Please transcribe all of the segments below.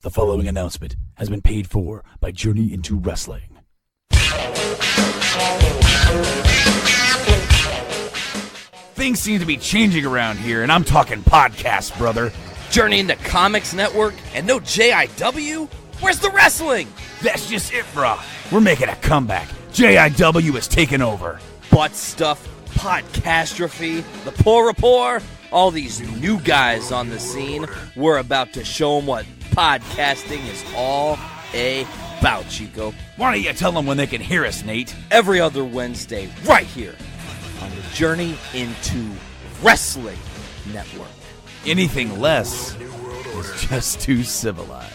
The following announcement has been paid for by Journey into Wrestling. Things seem to be changing around here, and I'm talking podcasts, brother. Journey into Comics Network and no JIW? Where's the wrestling? That's just it, brah. We're making a comeback. JIW is taking over. Butt stuff, podcastrophe, the Puhr Rapport, all these new guys on the scene. We're about to show them what podcasting is all about, Chico. Why don't you tell them when they can hear us, Nate? Every other Wednesday, right here on the Journey into Wrestling Network. Anything less is just too civilized.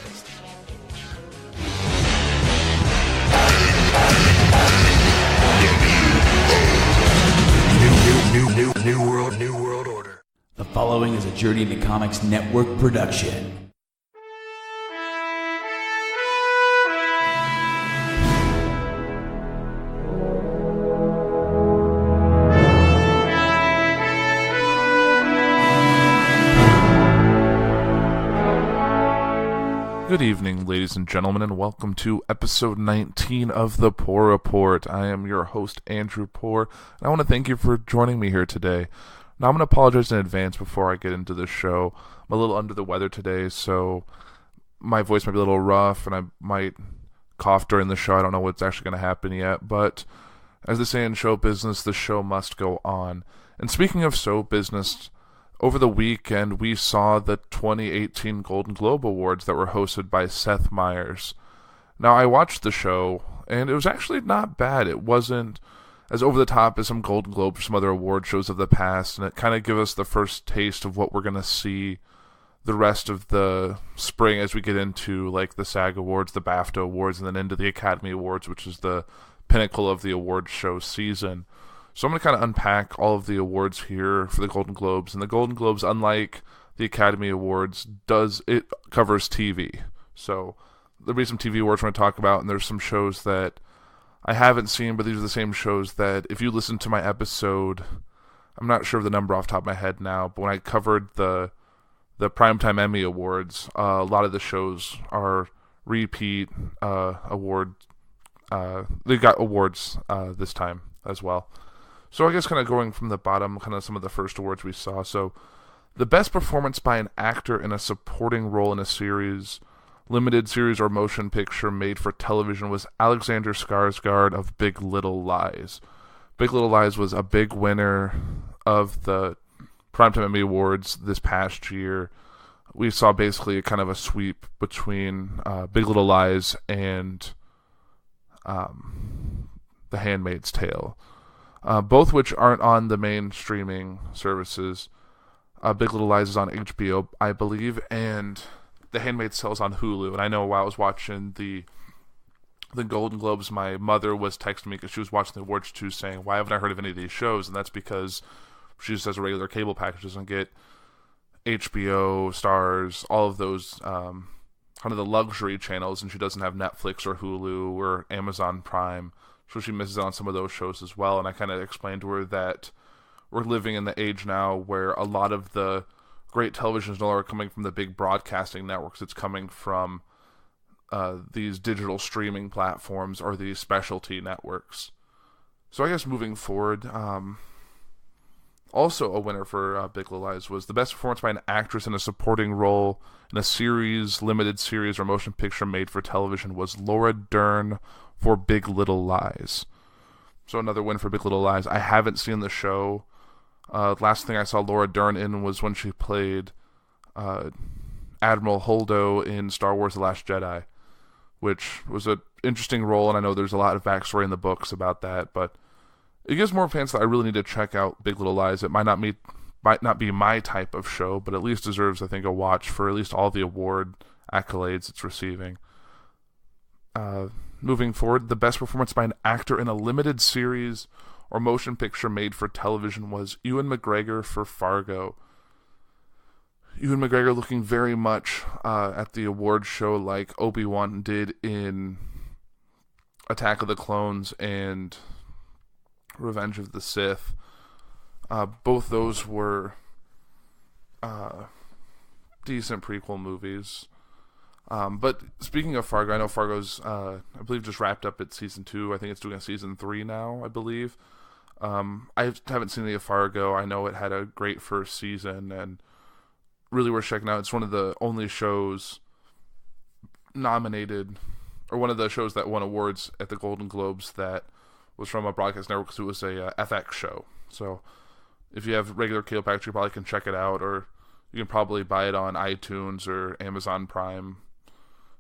New world order. The following is a Journey into Comics Network production. Good evening, ladies and gentlemen, and welcome to episode 19 of the Puhr Report. I am your host, Andrew Puhr, and I want to thank you for joining me here today. Now, I'm going to apologize in advance before I get into the show. I'm a little under the weather today, so my voice might be a little rough, and I might cough during the show. I don't know what's actually going to happen yet, but as they say in show business, the show must go on. And speaking of show business, over the weekend, we saw the 2018 Golden Globe Awards that were hosted by Seth Meyers. Now, I watched the show, and it was actually not bad. It wasn't as over-the-top as some Golden Globes or some other award shows of the past, and it kind of gave us the first taste of what we're going to see the rest of the spring as we get into like the SAG Awards, the BAFTA Awards, and then into the Academy Awards, which is the pinnacle of the award show season. So I'm going to kind of unpack all of the awards here for the Golden Globes. And the Golden Globes, unlike the Academy Awards, it covers TV. So there'll be some TV awards we're going to talk about, and there's some shows that I haven't seen, but these are the same shows that if you listen to my episode, I'm not sure of the number off the top of my head now, but when I covered the Primetime Emmy Awards, a lot of the shows are repeat award. They got awards this time as well. So I guess kind of going from the bottom, kind of some of the first awards we saw. So the best performance by an actor in a supporting role in a series, limited series or motion picture made for television was Alexander Skarsgård of Big Little Lies. Big Little Lies was a big winner of the Primetime Emmy Awards this past year. We saw basically a kind of a sweep between Big Little Lies and The Handmaid's Tale. Both which aren't on the main streaming services. Big Little Lies is on HBO, I believe, and The Handmaid's Tale is on Hulu. And I know while I was watching the Golden Globes, my mother was texting me because she was watching the awards too, saying, "Why haven't I heard of any of these shows?" And that's because she just has a regular cable package, doesn't get HBO, Stars, all of those kind of the luxury channels, and she doesn't have Netflix or Hulu or Amazon Prime. So she misses out on some of those shows as well. And I kind of explained to her that we're living in the age now where a lot of the great television is no longer coming from the big broadcasting networks. It's coming from these digital streaming platforms or these specialty networks. So I guess moving forward, also a winner for Big Little Lies was the best performance by an actress in a supporting role in a series, limited series, or motion picture made for television was Laura Dern for Big Little Lies. So another win for Big Little Lies. I haven't seen the show. Last thing I saw Laura Dern in was when she played Admiral Holdo in Star Wars The Last Jedi, which was an interesting role, and I know there's a lot of backstory in the books about that, but it gives more fans that I really need to check out Big Little Lies. It might not be my type of show, but at least deserves, I think, a watch for at least all the award accolades it's receiving. Moving forward, the best performance by an actor in a limited series or motion picture made for television was Ewan McGregor for Fargo. Ewan McGregor looking very much at the award show like Obi-Wan did in Attack of the Clones and Revenge of the Sith. Both those were decent prequel movies. But speaking of Fargo, I know Fargo's, I believe, just wrapped up its season 2. I think it's doing a season 3 now, I believe. I haven't seen any of Fargo. I know it had a great first season and really worth checking out. It's one of the only shows nominated, or one of the shows that won awards at the Golden Globes that was from a broadcast network, because it was a FX show. So if you have regular cable package, you probably can check it out, or you can probably buy it on iTunes or Amazon Prime.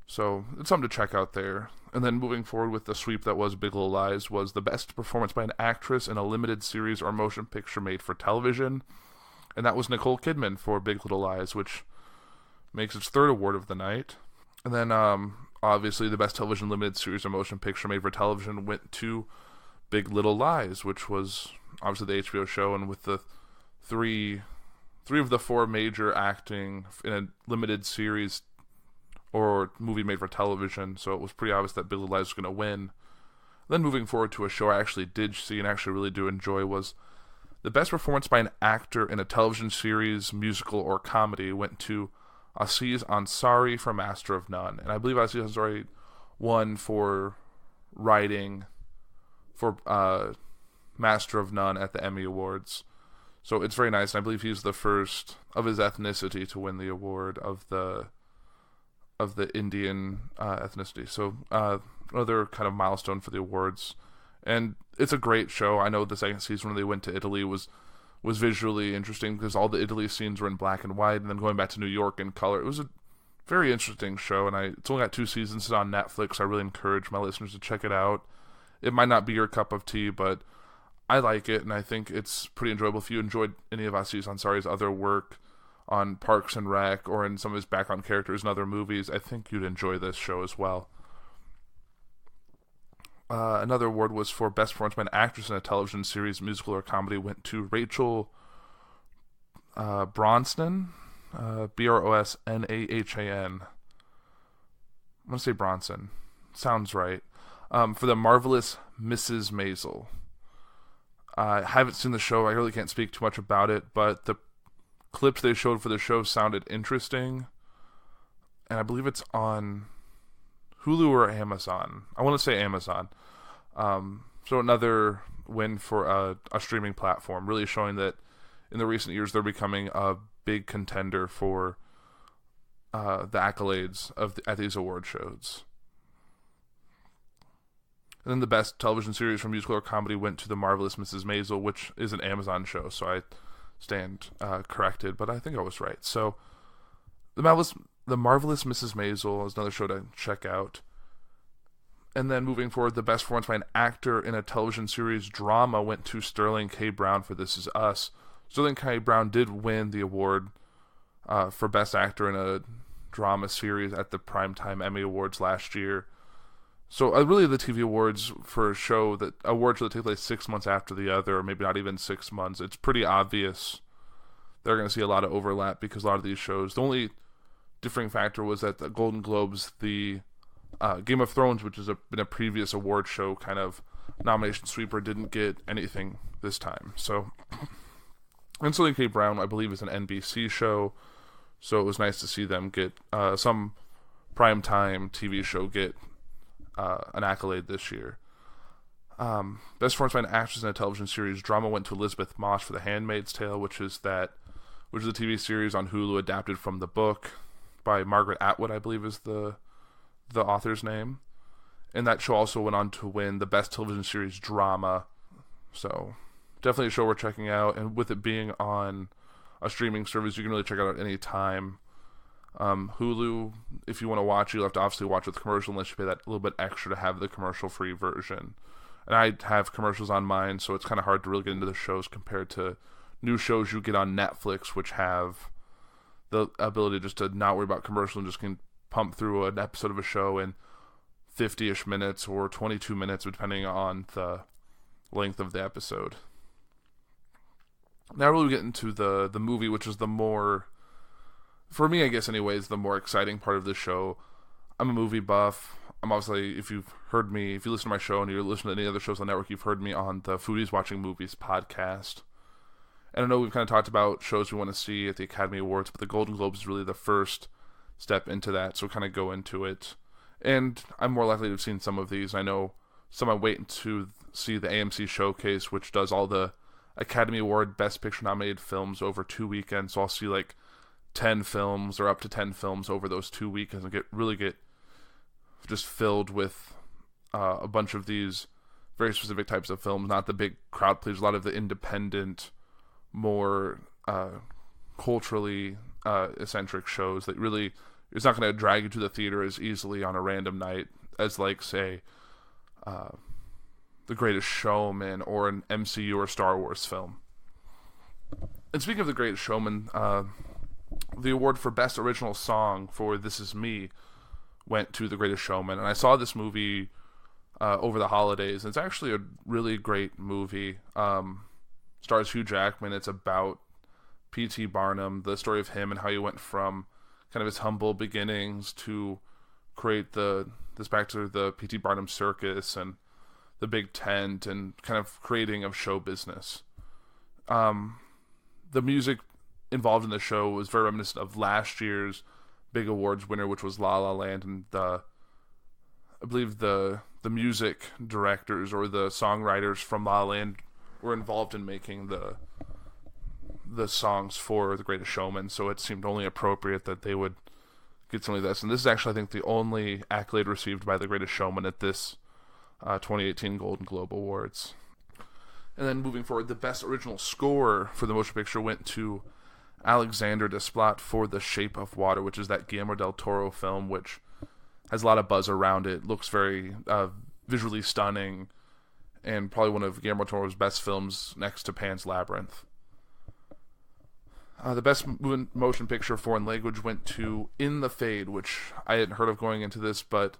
So it's something to check out there. And then moving forward with the sweep that was Big Little Lies was the best performance by an actress in a limited series or motion picture made for television. And that was Nicole Kidman for Big Little Lies, which makes its third award of the night. And then obviously the best television limited series or motion picture made for television went to Big Little Lies, which was obviously the HBO show, and with the three of the 4 major acting in a limited series or movie made for television, so it was pretty obvious that Big Little Lies was going to win. Then moving forward to a show I actually did see and actually really do enjoy was the best performance by an actor in a television series, musical, or comedy went to Aziz Ansari for Master of None. And I believe Aziz Ansari won for writing for Master of None at the Emmy Awards. So it's very nice, and I believe he's the first of his ethnicity to win the award of the Indian ethnicity. So another kind of milestone for the awards. And it's a great show. I know the second season when they went to Italy was visually interesting because all the Italy scenes were in black and white, and then going back to New York in color. It was a very interesting show, and it's only got 2 seasons. It's on Netflix. I really encourage my listeners to check it out. It might not be your cup of tea, but I like it, and I think it's pretty enjoyable. If you enjoyed any of Aziz Ansari's other work on Parks and Rec or in some of his background characters in other movies, I think you'd enjoy this show as well. Another award was for Best Performance by an Actress in a Television Series, Musical, or Comedy went to Rachel Brosnahan, Brosnahan. I'm going to say Bronson. Sounds right. For The Marvelous Mrs. Maisel. I haven't seen the show. I really can't speak too much about it, but the clips they showed for the show sounded interesting. And I believe it's on Hulu or Amazon. I want to say Amazon. So another win for a streaming platform, really showing that in the recent years they're becoming a big contender for the accolades at these award shows. And then the best television series from musical or comedy went to The Marvelous Mrs. Maisel, which is an Amazon show, so I stand corrected, but I think I was right. So The Marvelous Mrs. Maisel is another show to check out. And then moving forward, the best performance by an actor in a television series drama went to Sterling K. Brown for This Is Us. Sterling K. Brown did win the award for Best Actor in a Drama Series at the Primetime Emmy Awards last year. So really the TV awards for a show that awards that take place 6 months after the other, or maybe not even 6 months, it's pretty obvious they're going to see a lot of overlap because a lot of these shows, the only differing factor was that the Golden Globes, the Game of Thrones, which has been a previous award show kind of nomination sweeper, didn't get anything this time. So, and Sterling K. Brown, I believe, is an NBC show, so it was nice to see them get some primetime TV show get an accolade this year. Best performance by an actress in a television series drama went to Elizabeth Moss for The Handmaid's Tale, which is a TV series on Hulu adapted from the book by Margaret Atwood, I believe is the author's name. And that show also went on to win the best television series drama. So definitely a show we're checking out, and with it being on a streaming service, you can really check it out at any time. Hulu, if you want to watch, you'll have to obviously watch with commercial unless you pay that little bit extra to have the commercial-free version. And I have commercials on mine, so it's kind of hard to really get into the shows compared to new shows you get on Netflix, which have the ability just to not worry about commercials and just can pump through an episode of a show in 50-ish minutes or 22 minutes, depending on the length of the episode. Now really we get into the movie, which is the more, for me I guess anyways, the more exciting part of the show. I'm a movie buff. I'm obviously, if you listen to my show and you're listening to any other shows on the network, you've heard me on the Foodies Watching Movies podcast. And I know we've kind of talked about shows we want to see at the Academy Awards, but the Golden Globes is really the first step into that, so kind of go into it. And I'm more likely to have seen some of these. I know some I'm waiting to see the AMC Showcase, which does all the Academy Award Best Picture nominated films over 2 weekends. So I'll see like 10 films or up to 10 films over those 2 weekends and get just filled with a bunch of these very specific types of films, not the big crowd pleasers, a lot of the independent, more culturally eccentric shows that really is not going to drag you to the theater as easily on a random night as, like, say, The Greatest Showman or an MCU or Star Wars film. And speaking of The Greatest Showman, the award for Best Original Song for This Is Me went to The Greatest Showman. And I saw this movie over the holidays. It's actually a really great movie. Stars Hugh Jackman. It's about P.T. Barnum, the story of him and how he went from kind of his humble beginnings to create this back to the P.T. Barnum Circus and the big tent and kind of creating of show business. The music involved in the show was very reminiscent of last year's big awards winner, which was La La Land, and I believe the music directors or the songwriters from La La Land were involved in making the songs for The Greatest Showman, so it seemed only appropriate that they would get something like this. And this is actually, I think, the only accolade received by The Greatest Showman at this 2018 Golden Globe Awards. And then moving forward, the Best Original Score for the motion picture went to Alexander Desplat for The Shape of Water, which is that Guillermo del Toro film, which has a lot of buzz around it, looks very visually stunning, and probably one of Guillermo del Toro's best films next to Pan's Labyrinth. The Best Motion Picture Foreign Language went to In the Fade, which I hadn't heard of going into this, but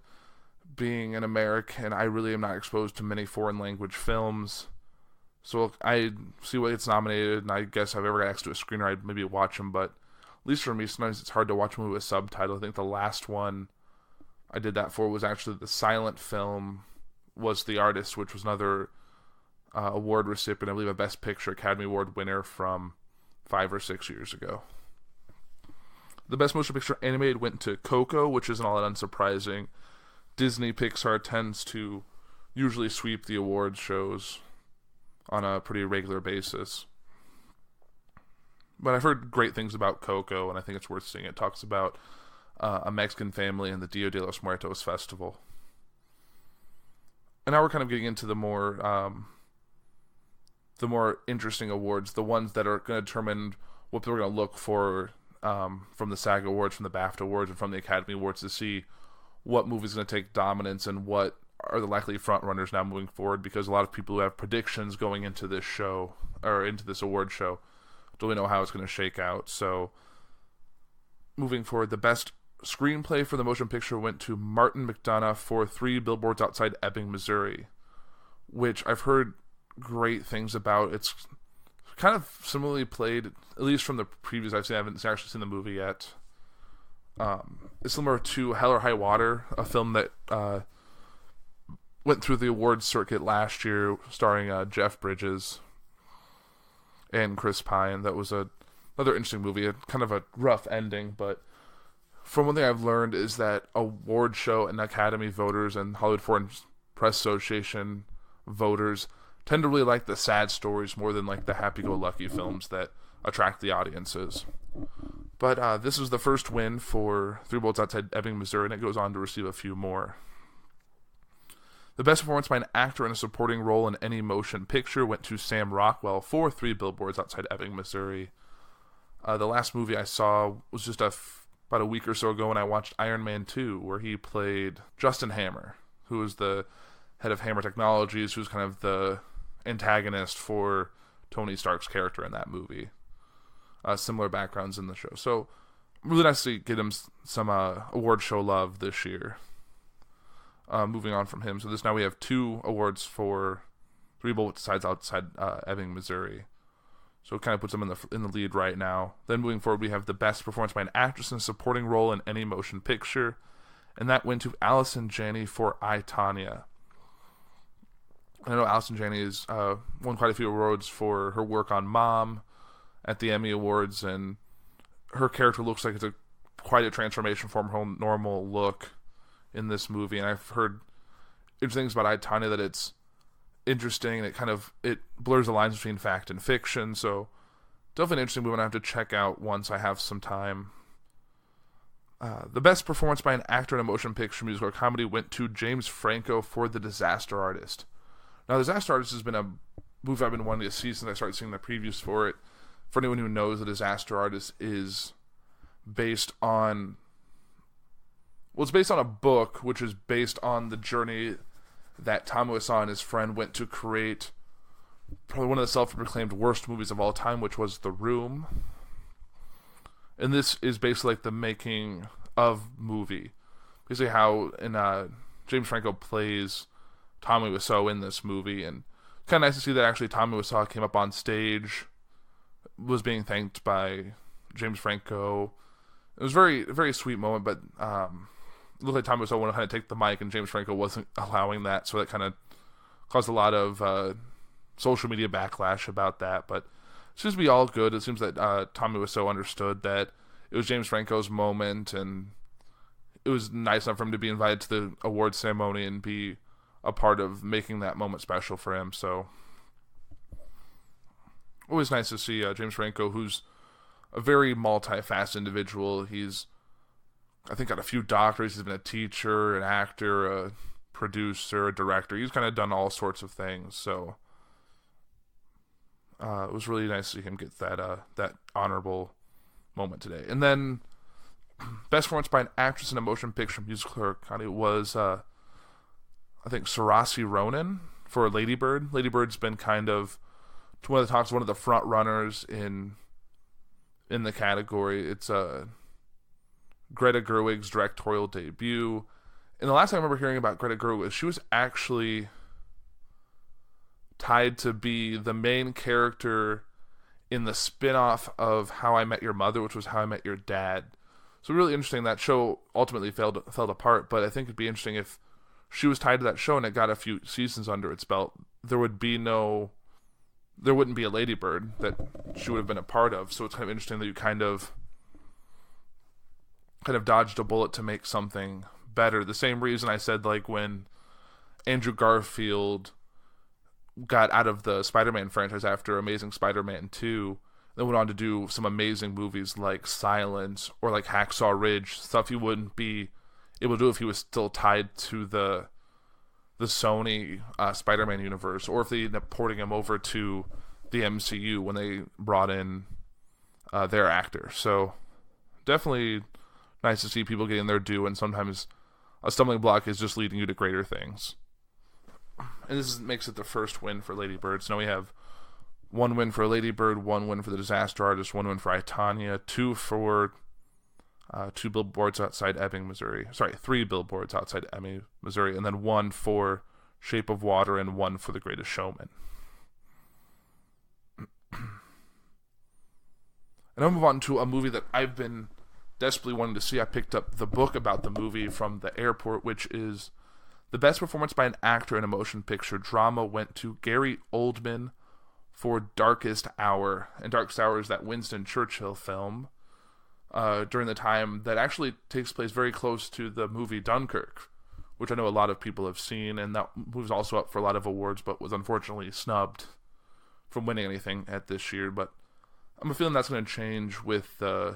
being an American, I really am not exposed to many foreign language films. So I see what gets nominated, and I guess if I ever got asked to a screener, I'd maybe watch them. But at least for me, sometimes it's hard to watch a movie with subtitles. I think the last one I did that for was actually the silent film Was the Artist, which was another award recipient, I believe a Best Picture Academy Award winner from 5 or 6 years ago. The Best Motion Picture Animated went to Coco, which isn't all that unsurprising. Disney Pixar tends to usually sweep the awards shows on a pretty regular basis. But I've heard great things about Coco, and I think it's worth seeing. It talks about a Mexican family and the Dia de los Muertos festival. And now we're kind of getting into the more interesting awards, the ones that are going to determine what people are going to look for from the SAG Awards, from the BAFTA Awards, and from the Academy Awards to see what movie is going to take dominance and what are the likely frontrunners now moving forward, because a lot of people who have predictions going into this show, or into this award show, don't really know how it's going to shake out. So, moving forward, the Best Screenplay for the motion picture went to Martin McDonagh for 3 Billboards Outside Ebbing, Missouri, which I've heard great things about. It's kind of similarly played, at least from the previews I've seen. I haven't actually seen the movie yet. It's similar to Hell or High Water, a film that went through the awards circuit last year, starring Jeff Bridges and Chris Pine. That was another interesting movie. Kind of a rough ending, but from one thing I've learned is that award show and Academy voters and Hollywood Foreign Press Association voters tend to really like the sad stories more than like the happy-go-lucky films that attract the audiences. But this was the first win for 3 Billboards Outside Ebbing, Missouri, and it goes on to receive a few more. The Best Performance by an Actor in a Supporting Role in Any Motion Picture went to Sam Rockwell for 3 Billboards Outside Ebbing, Missouri. The last movie I saw was just about a week or so ago when I watched Iron Man 2, where he played Justin Hammer, who was the head of Hammer Technologies, who's kind of the antagonist for Tony Stark's character in that movie. Similar backgrounds in the show. So, really nice to get him some award show love this year. Moving on from him. So now we have 2 awards for 3 Billboards Outside Ebbing, Missouri. So it kind of puts them in the lead right now. Then moving forward, we have the Best Performance by an Actress in a Supporting Role in Any Motion Picture. And that went to Allison Janney for I, Tonya. I know Allison Janney has won quite a few awards for her work on Mom at the Emmy Awards, and her character looks like it's a quite a transformation from her normal look in this movie. And I've heard interesting things about I, Tonya, that it's interesting and it blurs the lines between fact and fiction. So definitely an interesting movie I have to check out once I have some time. The best performance by an actor in a motion picture, musical, or comedy went to James Franco for The Disaster Artist. Now, The Disaster Artist has been a movie I've been wanting to see since I started seeing the previews for it. For anyone who knows, The Disaster Artist is based on... Well, it's based on a book, which is based on the journey that Tom Wiseau and his friend went to create probably one of the self-proclaimed worst movies of all time, which was The Room. And this is basically like the making of movie. Basically how James Franco plays Tommy Wiseau in this movie. And kind of nice to see that actually Tommy Wiseau came up on stage, was being thanked by James Franco. It was a very, very sweet moment, but it looked like Tommy Wiseau wanted to kind of take the mic, and James Franco wasn't allowing that, so that kind of caused a lot of social media backlash about that. But it seems to be all good. It seems that Tommy Wiseau understood that it was James Franco's moment, and it was nice enough for him to be invited to the awards ceremony and be a part of making that moment special for him. So always nice to see James Franco, who's a very multifaceted individual. He's, I think, got a few doctorates. He's been a teacher, an actor, a producer, a director. He's kind of done all sorts of things. So it was really nice to see him get that honorable moment today. And then best performance by an actress in a motion picture, musical, or comedy was I think Saoirse Ronan for Lady Bird. Lady Bird's been kind of one of the front runners in the category. It's Greta Gerwig's directorial debut. And the last time I remember hearing about Greta Gerwig, she was actually tied to be the main character in the spin-off of How I Met Your Mother, which was How I Met Your Dad. So really interesting. That show ultimately fell apart, but I think it'd be interesting if she was tied to that show and it got a few seasons under its belt. There wouldn't be a Lady Bird that she would have been a part of. So it's kind of interesting that you kind of dodged a bullet to make something better. The same reason I said, like, when Andrew Garfield got out of the Spider-Man franchise after Amazing Spider-Man 2, then went on to do some amazing movies like Silence or like Hacksaw Ridge, stuff he wouldn't be able to do if he was still tied to the Sony Spider-Man universe, or if they ended up porting him over to the MCU when they brought in their actor. So definitely nice to see people getting their due, and sometimes a stumbling block is just leading you to greater things. And this makes it the first win for Lady Bird. So now we have one win for Lady Bird, one win for The Disaster Artist, one win for I, Tonya, two for two billboards outside Ebbing, Missouri. Sorry, 3 billboards outside Ebbing, Missouri, and then one for Shape of Water and one for The Greatest Showman. And I'll move on to a movie that I've been desperately wanting to see. I picked up the book about the movie from the airport, which is the best performance by an actor in a motion picture drama went to Gary Oldman for Darkest Hour. And Darkest Hour is that Winston Churchill film during the time that actually takes place very close to the movie Dunkirk, which I know a lot of people have seen, and that movie's also up for a lot of awards, but was unfortunately snubbed from winning anything at this year. But I'm feeling that's going to change with the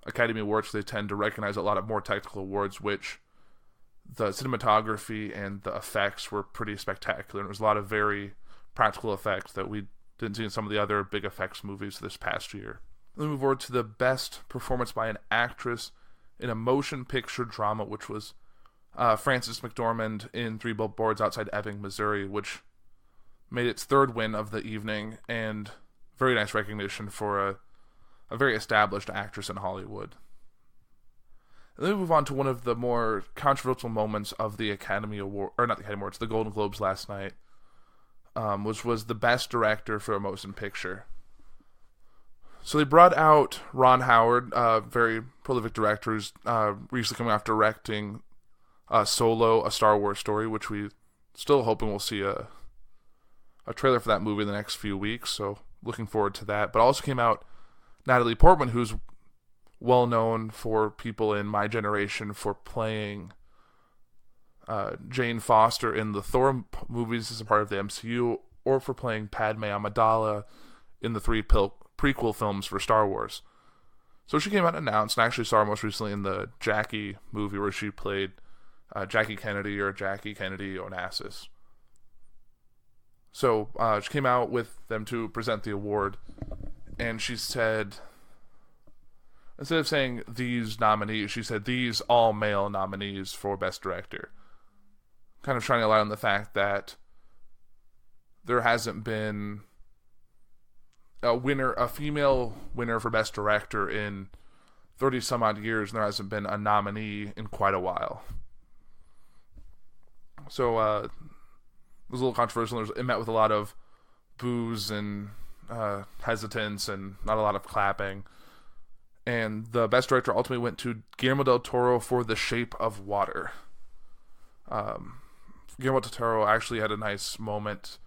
Academy Awards. They tend to recognize a lot of more technical awards, which the cinematography and the effects were pretty spectacular. And there was a lot of very practical effects that we didn't see in some of the other big effects movies this past year. Then we move forward to the best performance by an actress in a motion picture drama, which was Frances McDormand in 3 Billboards Outside Ebbing, Missouri, which made its 3rd win of the evening, and very nice recognition for a very established actress in Hollywood. And then we move on to one of the more controversial moments of the Academy Award, or not the Academy Awards, the Golden Globes last night, which was the best director for a motion picture. So they brought out Ron Howard, very prolific director, who's recently coming off directing Solo, a Star Wars story, which we still hoping we'll see a trailer for that movie in the next few weeks. So looking forward to that. But also came out Natalie Portman, who's well known for people in my generation for playing Jane Foster in the Thor movies as a part of the MCU, or for playing Padme Amidala in the 3 prequel films for Star Wars. So she came out and announced, and I actually saw her most recently in the Jackie movie where she played Jackie Kennedy Onassis. So she came out with them to present the award, and she said, instead of saying these nominees, she said these all-male nominees for Best Director. Kind of shining a light on the fact that there hasn't been a female winner for Best Director in 30 some odd years, and there hasn't been a nominee in quite a while. So it was a little controversial. It met with a lot of boos and hesitance and not a lot of clapping. And the Best Director ultimately went to Guillermo del Toro for The Shape of Water. Guillermo del Toro actually had a nice moment.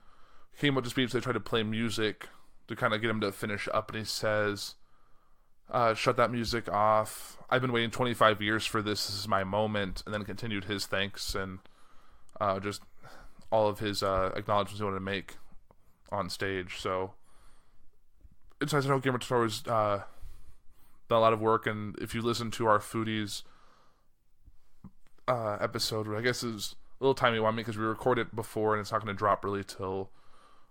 He came up to speech, they tried to play music to kind of get him to finish up, and he says, shut that music off. I've been waiting 25 years for this. This is my moment. And then continued his thanks and just all of his acknowledgments he wanted to make on stage. So it's nice to know Guillermo del Toro's done a lot of work, and if you listen to our Foodies episode, I guess is a little timey-wimey because we recorded it before and it's not going to drop really till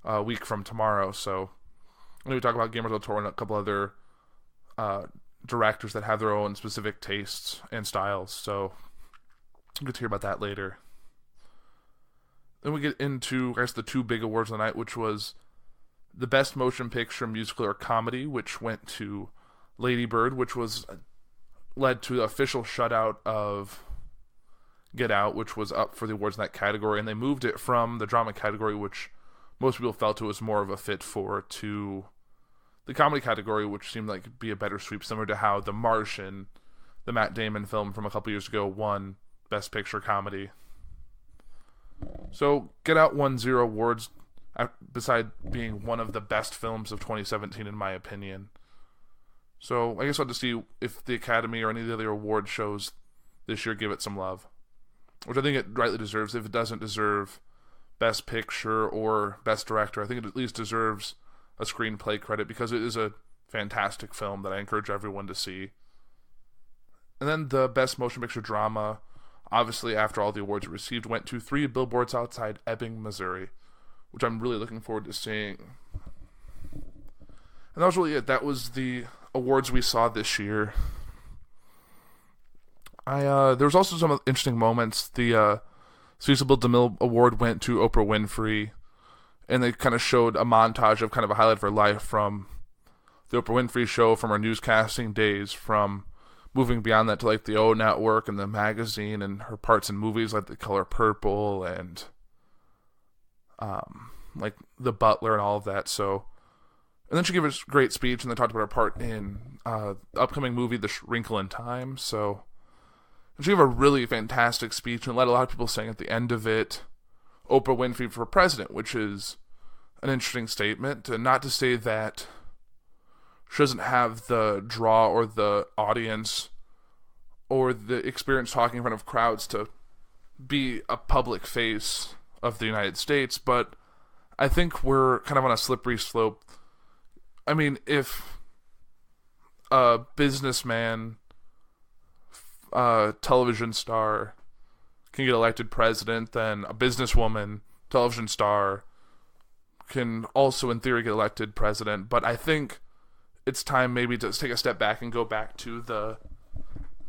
a week from tomorrow. So we talk about Guillermo del Toro and a couple other directors that have their own specific tastes and styles. So we'll get to hear about that later. Then we get into, I guess, the 2 big awards of the night, which was the Best Motion Picture, Musical, or Comedy, which went to Lady Bird, which led to the official shutout of Get Out, which was up for the awards in that category, and they moved it from the drama category, which most people felt it was more of a fit for, to the comedy category, which seemed like it'd be a better sweep, similar to how The Martian, the Matt Damon film from a couple years ago, won Best Picture Comedy. So Get Out won 0 awards, beside being one of the best films of 2017 in my opinion. So I guess I'll have to see if the Academy or any of the other award shows this year give it some love, which I think it rightly deserves. If it doesn't deserve Best Picture or Best Director, I think it at least deserves a screenplay credit because it is a fantastic film that I encourage everyone to see. And then the Best Motion Picture Drama, obviously after all the awards it received, went to 3 Billboards Outside Ebbing, Missouri, which I'm really looking forward to seeing. And that was really it. That was the awards we saw this year. There was also some interesting moments. The Cecil B. DeMille Award went to Oprah Winfrey, and they kind of showed a montage of kind of a highlight of her life from the Oprah Winfrey Show, from her newscasting days, from moving beyond that to like the O Network and the magazine, and her parts in movies like The Color Purple and like The Butler and all of that. So, and then she gave a great speech, and they talked about her part in the upcoming movie The Wrinkle in Time. So, and she gave a really fantastic speech and let a lot of people saying at the end of it, Oprah Winfrey for president, which is an interesting statement. And not to say that she doesn't have the draw or the audience or the experience talking in front of crowds to be a public face of the United States, but I think we're kind of on a slippery slope. I mean, if a businessman, television star can get elected president, then a businesswoman, television star, can also in theory get elected president. But I think it's time maybe to take a step back and go back to the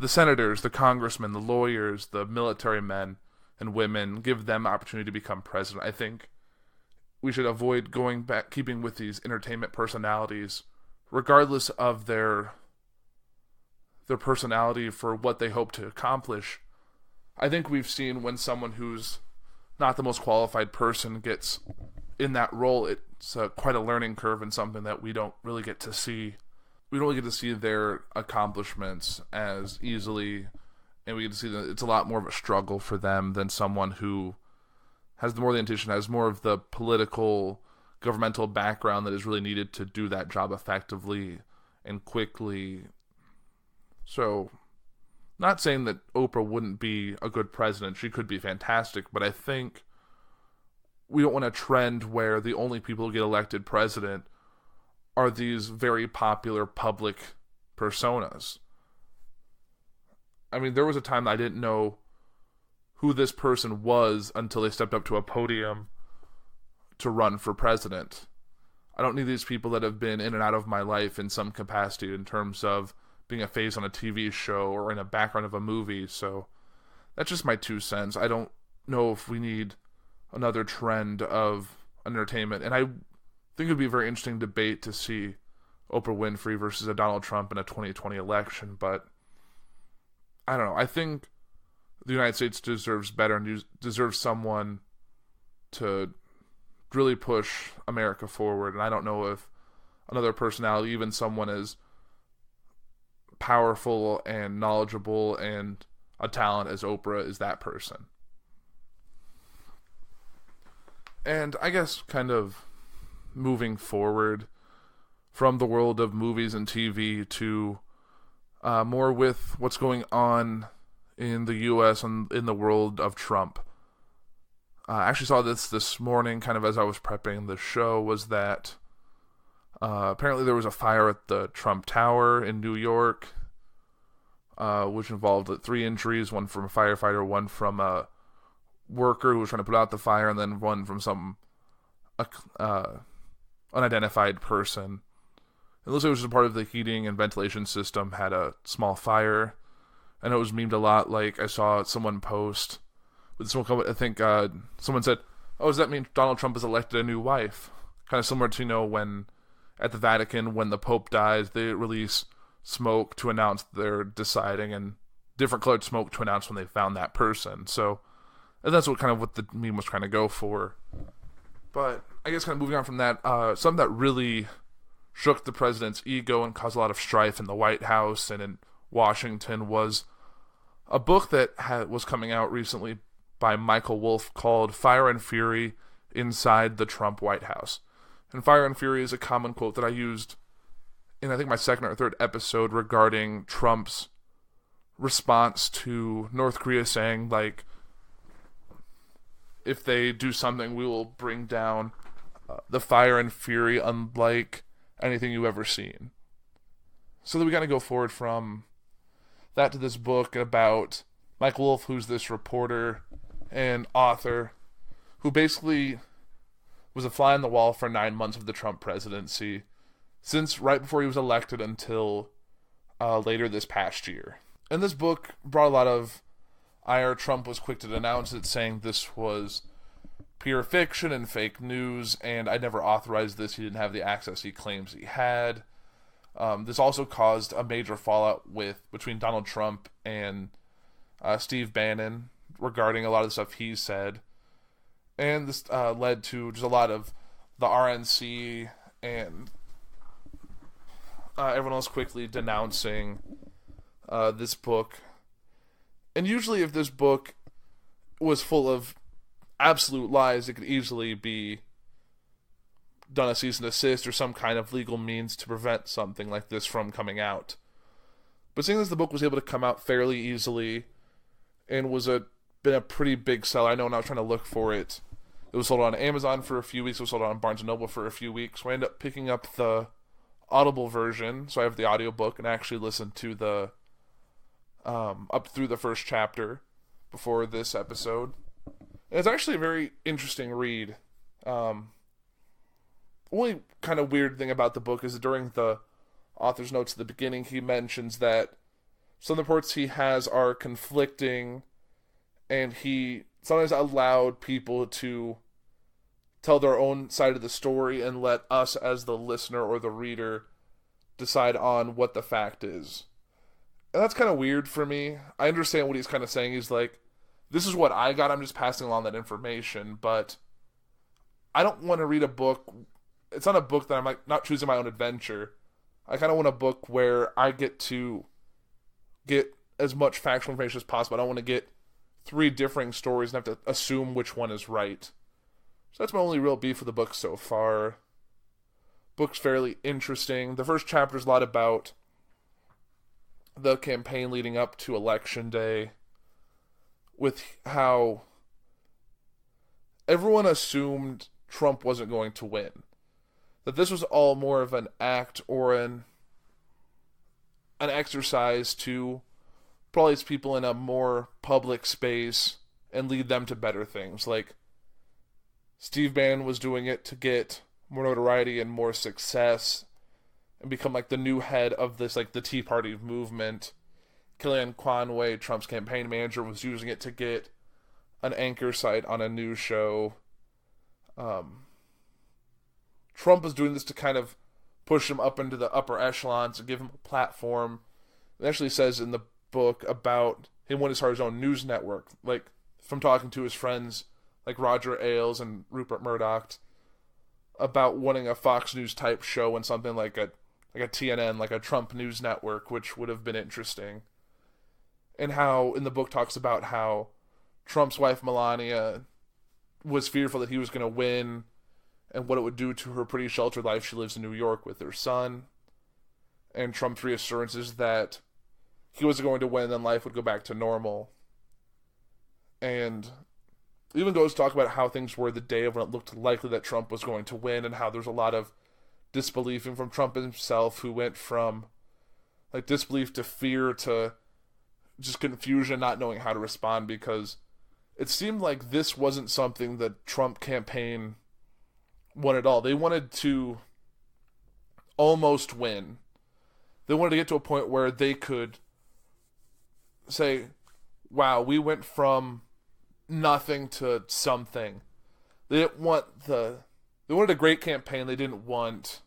senators, the congressmen, the lawyers, the military men and women, give them opportunity to become president. I think we should avoid going back, keeping with these entertainment personalities, regardless of their personality for what they hope to accomplish. I think we've seen when someone who's not the most qualified person gets in that role, it's quite a learning curve and something that we don't really get to see. We don't really get to see their accomplishments as easily, and we get to see that it's a lot more of a struggle for them than someone who has more of the intention, has more of the political, governmental background that is really needed to do that job effectively and quickly So, not saying that Oprah wouldn't be a good president. She could be fantastic, but I think we don't want a trend where the only people who get elected president are these very popular public personas. I mean, there was a time I didn't know who this person was until they stepped up to a podium to run for president. I don't need these people that have been in and out of my life in some capacity in terms of being a face on a TV show or in a background of a movie. So that's just my 2 cents. I don't know if we need another trend of entertainment. And I think it would be a very interesting debate to see Oprah Winfrey versus a Donald Trump in a 2020 election. But I don't know. I think the United States deserves better and deserves someone to really push America forward. And I don't know if another personality, even someone as powerful and knowledgeable and a talent as Oprah, is that person. And I guess kind of moving forward from the world of movies and TV to more with what's going on in the U.S. and in the world of Trump. I actually saw this morning, kind of as I was prepping the show, was that apparently there was a fire at the Trump Tower in New York, which involved 3 injuries, one from a firefighter, one from a worker who was trying to put out the fire, and then one from some unidentified person. It looks like it was just part of the heating and ventilation system had a small fire, and it was memed a lot. Like, I saw someone post with someone, I think someone said, "Oh, does that mean Donald Trump has elected a new wife?" Kind of similar to, when at the Vatican, when the Pope dies, they release smoke to announce they're deciding, and different colored smoke to announce when they found that person. So, and that's what the meme was trying to go for. But I guess kind of moving on from that, something that really shook the president's ego and caused a lot of strife in the White House and in Washington was a book that was coming out recently by Michael Wolff called Fire and Fury Inside the Trump White House. And Fire and Fury is a common quote that I used in, I think, my 2nd or 3rd episode regarding Trump's response to North Korea saying, like, if they do something, we will bring down the fire and fury unlike anything you've ever seen. So then we got to go forward from that to this book about Michael Wolff, who's this reporter and author who basically was a fly on the wall for 9 months of the Trump presidency, since right before he was elected until later this past year. And this book brought a lot of ire. Trump was quick to denounce it, saying this was pure fiction and fake news, and I never authorized this. He didn't have the access he claims he had. This also caused a major fallout between Donald Trump and Steve Bannon regarding a lot of the stuff he said. And this led to just a lot of the RNC and everyone else quickly denouncing this book. And usually if this book was full of absolute lies, it could easily be done a cease and desist or some kind of legal means to prevent something like this from coming out. But seeing as the book was able to come out fairly easily and been a pretty big seller, I know when I was trying to look for it, it was sold on Amazon for a few weeks, it was sold on Barnes & Noble for a few weeks, so I ended up picking up the Audible version, so I have the audiobook and actually listened to the up through the first chapter before this episode. And it's actually a very interesting read. Only kind of weird thing about the book is that during the author's notes at the beginning, he mentions that some of the reports he has are conflicting, and he sometimes allowed people to tell their own side of the story and let us as the listener or the reader decide on what the fact is. And that's kind of weird for me. I understand what he's kind of saying. He's like, this is what I got, I'm just passing along that information, but I don't want to read a book. It's not a book that I'm like not choosing my own adventure. I kind of want a book where I get to get as much factual information as possible. I don't want to get 3 differing stories and have to assume which one is right. So that's my only real beef with the book so far. Book's fairly interesting. The first chapter is a lot about the campaign leading up to Election Day with how everyone assumed Trump wasn't going to win. That this was all more of an act or an exercise to place people in a more public space and lead them to better things. Like, Steve Bannon was doing it to get more notoriety and more success and become like the new head of this, like the Tea Party movement. Kellyanne Conway, Trump's campaign manager, was using it to get an anchor site on a news show. Trump was doing this to kind of push him up into the upper echelons and give him a platform. It actually says in the book about him wanting to start his own news network, like from talking to his friends like Roger Ailes and Rupert Murdoch about wanting a Fox News type show and something like a TNN, like a Trump news network, which would have been interesting. And how in the book talks about how Trump's wife Melania was fearful that he was going to win and what it would do to her pretty sheltered life. She lives in New York with her son. And Trump's reassurances that he was going to win and then life would go back to normal. And even goes to talk about how things were the day of when it looked likely that Trump was going to win, and how there's a lot of disbelief in from Trump himself, who went from like disbelief to fear to just confusion, not knowing how to respond, because it seemed like this wasn't something the Trump campaign wanted at all. They wanted to almost win. They wanted to get to a point where they could say, wow, we went from nothing to something. They wanted a great campaign. They didn't want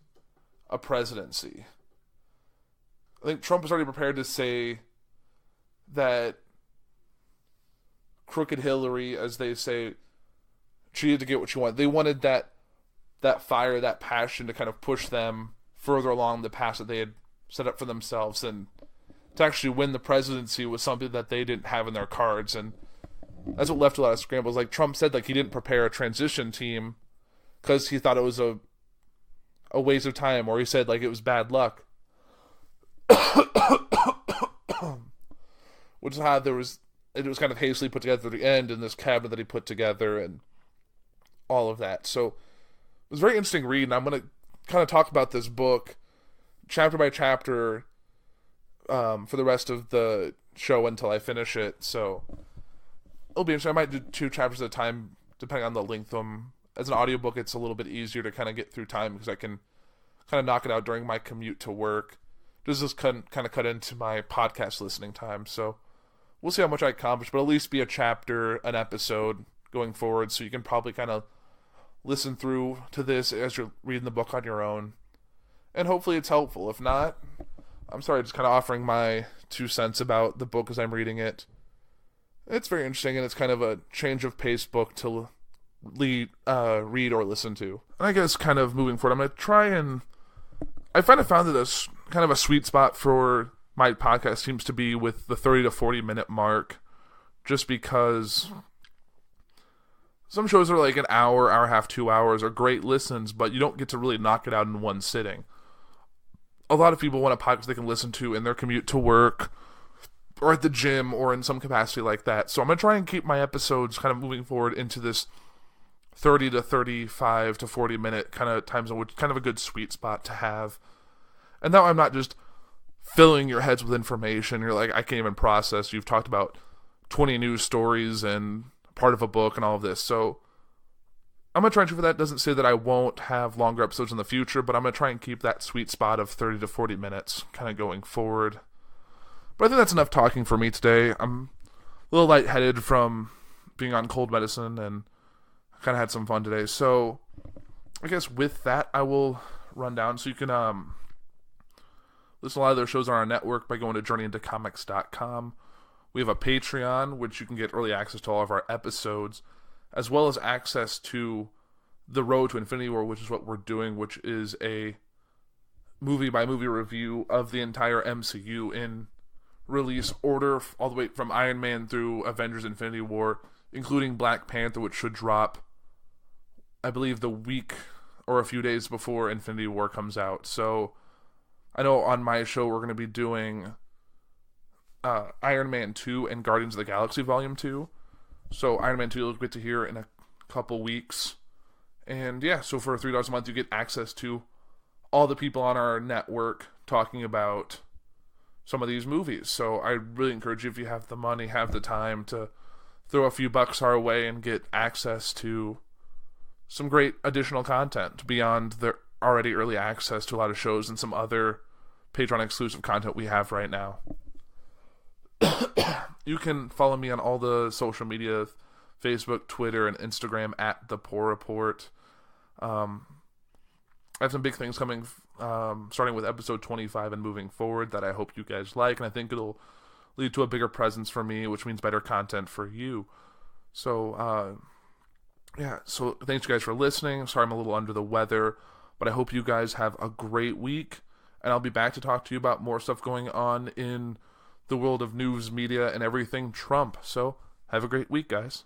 a presidency. I think Trump was already prepared to say that crooked Hillary, as they say, she needed to get what she wanted. They wanted that fire, that passion to kind of push them further along the path that they had set up for themselves, and to actually win the presidency was something that they didn't have in their cards. And that's what left a lot of scrambles. Like Trump said, like he didn't prepare a transition team because he thought it was a waste of time, or he said like it was bad luck. Which is how it was kind of hastily put together at the end in this cabinet that he put together and all of that. So it was a very interesting read, and I'm going to kind of talk about this book chapter by chapter for the rest of the show until I finish it. So it'll be interesting. I might do 2 chapters at a time, depending on the length of them. As an audiobook, it's a little bit easier to kind of get through time because I can kind of knock it out during my commute to work. This is kind of cut into my podcast listening time. So we'll see how much I accomplish, but at least be a chapter, an episode going forward. So you can probably kind of listen through to this as you're reading the book on your own. And hopefully it's helpful. If not, I'm sorry, just kind of offering my 2 cents about the book as I'm reading it. It's very interesting, and it's kind of a change of pace book to read or listen to. And I guess kind of moving forward, I'm going to try and... I found that a kind of a sweet spot for my podcast seems to be with the 30 to 40 minute mark, just because some shows are like an hour, hour and a half, 2 hours are great listens, but you don't get to really knock it out in one sitting. A lot of people want a podcast they can listen to in their commute to work, or at the gym, or in some capacity like that. So I'm going to try and keep my episodes kind of moving forward into this 30 to 35 to 40 minute kind of time zone, which is kind of a good sweet spot to have. And now I'm not just filling your heads with information. You're like, I can't even process. You've talked about 20 news stories and part of a book and all of this. So I'm going to try and shoot for that. Doesn't say that I won't have longer episodes in the future, but I'm going to try and keep that sweet spot of 30 to 40 minutes kind of going forward. But I think that's enough talking for me today. I'm a little lightheaded from being on cold medicine, and I kind of had some fun today. So I guess with that, I will run down. So you can listen to a lot of their shows on our network by going to journeyintocomics.com. We have a Patreon, which you can get early access to all of our episodes, as well as access to The Road to Infinity War, which is what we're doing, which is a movie-by-movie review of the entire MCU in release order, all the way from Iron Man through Avengers Infinity War, including Black Panther, which should drop, I believe, the week or a few days before Infinity War comes out. So I know on my show we're going to be doing Iron Man 2 and Guardians of the Galaxy Volume 2. So Iron Man 2 you'll get to hear in a couple weeks. And yeah, so for $3 a month you get access to all the people on our network talking about some of these movies. So I really encourage you, if you have the money, have the time, to throw a few bucks our way and get access to some great additional content beyond the already early access to a lot of shows and some other Patreon exclusive content we have right now. You can follow me on all the social media, Facebook, Twitter, and Instagram at The Puhr Report. I have some big things coming, starting with episode 25 and moving forward, that I hope you guys like, and I think it'll lead to a bigger presence for me, which means better content for you. So, so thanks you guys for listening. Sorry I'm a little under the weather, but I hope you guys have a great week, and I'll be back to talk to you about more stuff going on in the world of news, media, and everything Trump. So, have a great week, guys.